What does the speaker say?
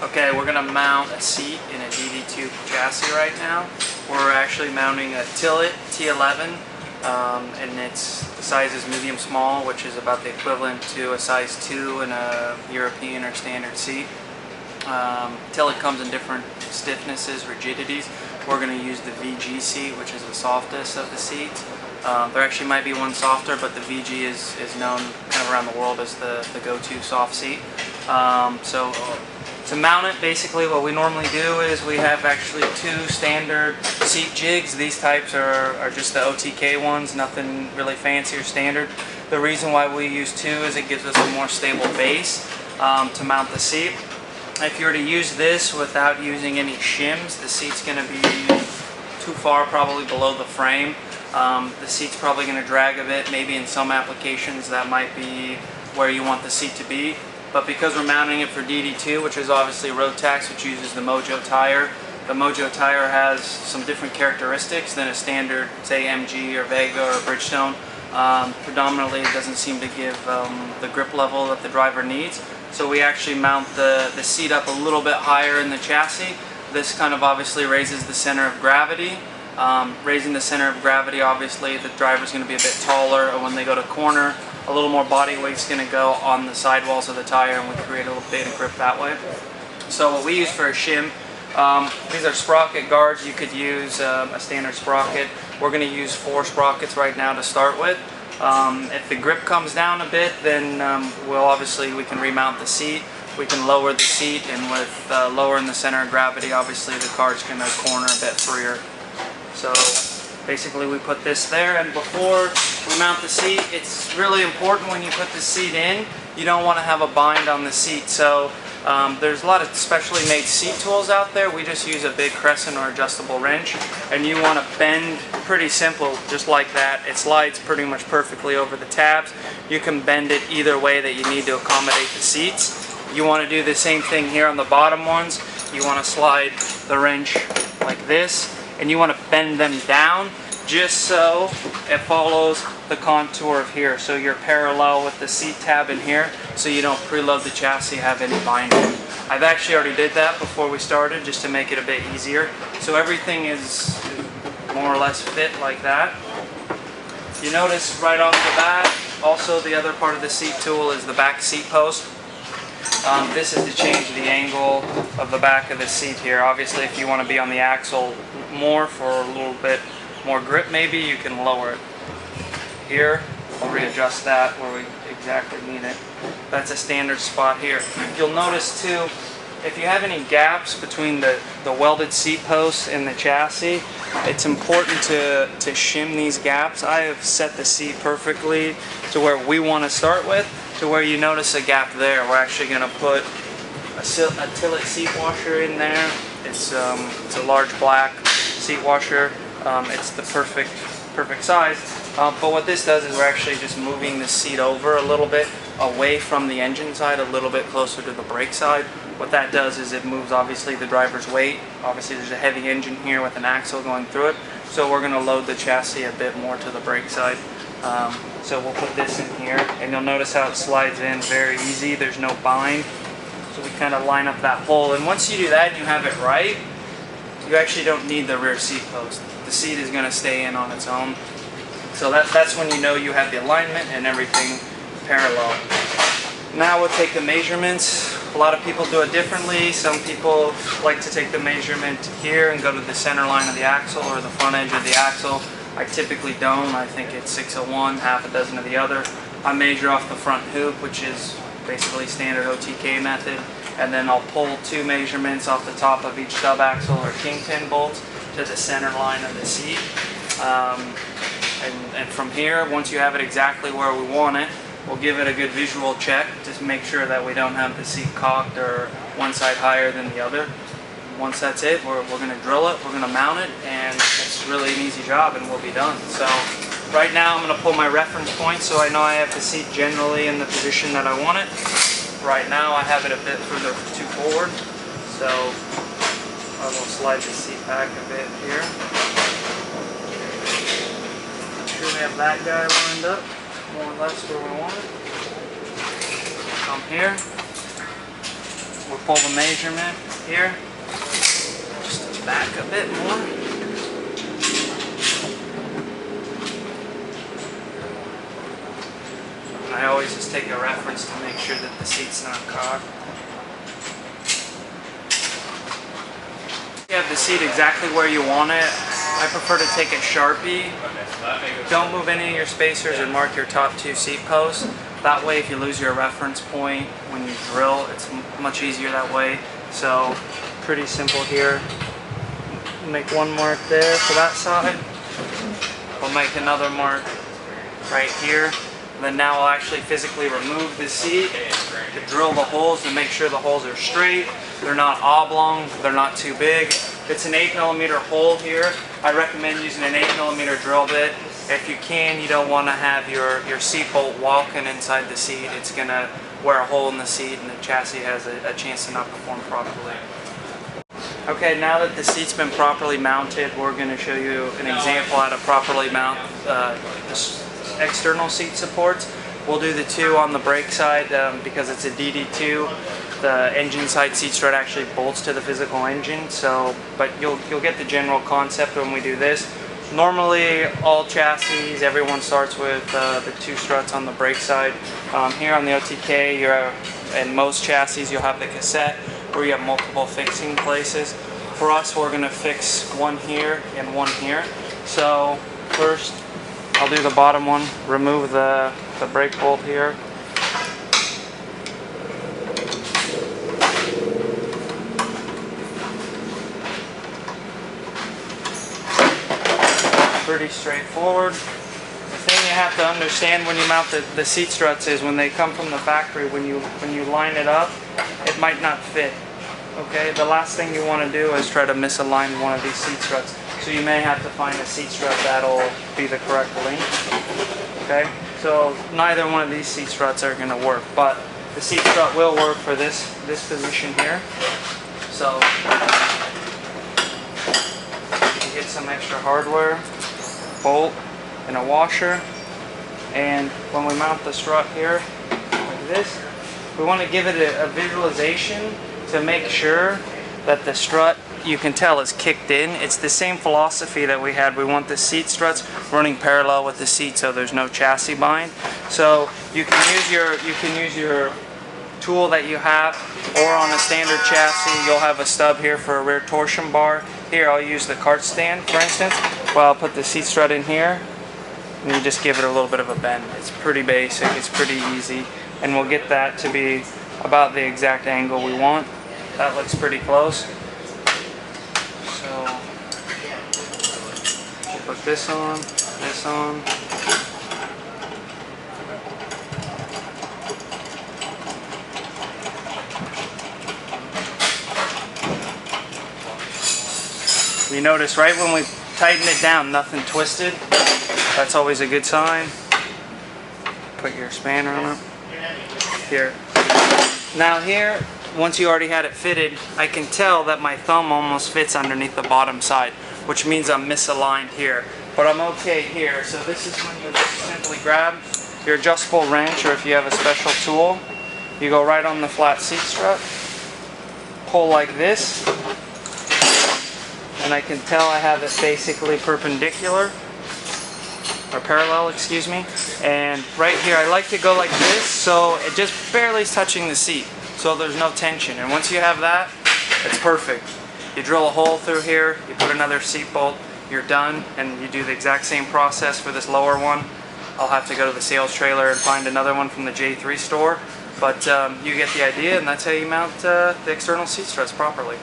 Okay, we're going to mount a seat in a DD2 chassis right now. We're actually mounting a Tillet T11, and the size is medium small, which is about the equivalent to a size 2 in a European or standard seat. Tillet comes in different stiffnesses, rigidities. We're going to use the VG seat, which is the softest of the seats. There actually might be one softer, but the VG is known kind of around the world as the go-to soft seat. So to mount it, basically what we normally do is we have actually two standard seat jigs. These types are just the OTK ones, nothing really fancy or standard. The reason why we use two is it gives us a more stable base to mount the seat. If you were to use this without using any shims, the seat's going to be too far, probably below the frame. The seat's probably going to drag a bit. Maybe in some applications that might be where you want the seat to be. But because we're mounting it for DD2, which is obviously road tax, which uses the Mojo tire, the Mojo tire has some different characteristics than a standard, say, MG or Vega or Bridgestone. Predominantly, it doesn't seem to give the grip level that the driver needs. So we actually mount the seat up a little bit higher in the chassis. This kind of obviously raises the center of gravity. Raising the center of gravity, obviously the driver's going to be a bit taller, and when they go to corner, a little more body weight's going to go on the sidewalls of the tire, and we create a little bit of grip that way. So what we use for a shim, these are sprocket guards. You could use a standard sprocket. We're going to use 4 sprockets right now to start with. If the grip comes down a bit, then we can remount the seat. We can lower the seat, and with lowering the center of gravity, obviously the car's going to corner a bit freer. So basically we put this there, and before we mount the seat, it's really important when you put the seat in, you don't want to have a bind on the seat. So there's a lot of specially made seat tools out there. We just use a big crescent or adjustable wrench, and you want to bend pretty simple, just like that. It slides pretty much perfectly over the tabs. You can bend it either way that you need to accommodate the seats. You want to do the same thing here on the bottom ones. You want to slide the wrench like this, and you want to bend them down just so it follows the contour of here. So you're parallel with the seat tab in here, so you don't preload the chassis, have any binding. I've actually already did that before we started, just to make it a bit easier. So everything is more or less fit like that. You notice right off the bat, also the other part of the seat tool is the back seat post. This is to change the angle of the back of the seat here. Obviously, if you want to be on the axle more for a little bit more grip, maybe you can lower it here. We'll readjust that where we exactly need it. That's a standard spot here. You'll notice too, if you have any gaps between the welded seat posts and the chassis, it's important to shim these gaps. I have set the seat perfectly to where we want to start with, to where you notice a gap there. We're actually going to put a Tillet seat washer in there. It's a large black seat washer. It's the perfect size. But what this does is we're actually just moving the seat over a little bit away from the engine side, a little bit closer to the brake side. What that does is it moves obviously the driver's weight. Obviously there's a heavy engine here with an axle going through it, so we're going to load the chassis a bit more to the brake side. So we'll put this in here, and you'll notice how it slides in very easy. There's no bind. So we kind of line up that hole, and once you do that and you have it right, you actually don't need the rear seat post. The seat is going to stay in on its own. So that's when you know you have the alignment and everything parallel. Now we'll take the measurements. A lot of people do it differently. Some people like to take the measurement here and go to the center line of the axle or the front edge of the axle. I typically don't. I think it's 6 of one, half a dozen of the other. I measure off the front hoop, which is basically standard OTK method, and then I'll pull 2 measurements off the top of each sub axle or kingpin bolt to the center line of the seat. And from here, once you have it exactly where we want it, we'll give it a good visual check to make sure that we don't have the seat cocked or one side higher than the other. Once that's it, we're going to drill it, we're going to mount it, and it's really an easy job, and we'll be done. So right now I'm going to pull my reference point so I know I have the seat generally in the position that I want it. Right now I have it a bit further too forward, so I will slide the seat back a bit here. Make sure we have that guy lined up more or less where we want it. Come here. we'll pull the measurement here, just back a bit more. And I always just take a reference to make sure that the seat's not cocked. You have the seat exactly where you want it. I prefer to take a Sharpie. Don't move any of your spacers and mark your top 2 seat posts. That way, if you lose your reference point when you drill, it's much easier that way. So, pretty simple here. Make one mark there for that side. We'll make another mark right here. And then now I'll actually physically remove the seat to drill the holes to make sure the holes are straight. They're not oblong, they're not too big. It's an 8mm hole here. I recommend using an 8mm drill bit. If you can, you don't want to have your seat bolt walking inside the seat. It's going to wear a hole in the seat and the chassis has a chance to not perform properly. Okay, now that the seat's been properly mounted, we're going to show you an example how to properly mount the external seat supports. We'll do the 2 on the brake side because it's a DD2. The engine side seat strut actually bolts to the physical engine, but you'll get the general concept when we do this. Normally, all chassis, everyone starts with the 2 struts on the brake side. Here on the OTK, and most chassis, you'll have the cassette where you have multiple fixing places. For us, we're going to fix one here and one here. So first, I'll do the bottom one, remove the brake bolt here. Pretty straightforward. The thing you have to understand when you mount the seat struts is when they come from the factory, when you line it up, it might not fit. Okay, the last thing you want to do is try to misalign one of these seat struts. So you may have to find a seat strut that'll be the correct length. Okay, so neither one of these seat struts are going to work, but the seat strut will work for this position here. So you get some extra hardware, bolt, and a washer. And when we mount the strut here like this, we want to give it a visualization to make sure that the strut, you can tell, is kicked in. It's the same philosophy that we had. We want the seat struts running parallel with the seat so there's no chassis bind. So you can use your tool that you have, or on a standard chassis you'll have a stub here for a rear torsion bar. Here I'll use the cart stand for instance. Well, I'll put the seat strut in here and you just give it a little bit of a bend. It's pretty basic, it's pretty easy, and we'll get that to be about the exact angle we want. That looks pretty close. So we'll put this on, this on. You notice right when we tighten it down, nothing twisted. That's always a good sign. Put your spanner on it. Here. Now here, once you already had it fitted, I can tell that my thumb almost fits underneath the bottom side, which means I'm misaligned here. But I'm okay here. So this is when you simply grab your adjustable wrench, or if you have a special tool, you go right on the flat seat strut, pull like this, and I can tell I have it basically perpendicular, or parallel, excuse me. And right here I like to go like this, so it just barely is touching the seat, so there's no tension. And once you have that, it's perfect. You drill a hole through here, you put another seat bolt, you're done. And you do the exact same process for this lower one. I'll have to go to the sales trailer and find another one from the J3 store, but you get the idea, and that's how you mount the external seat struts properly.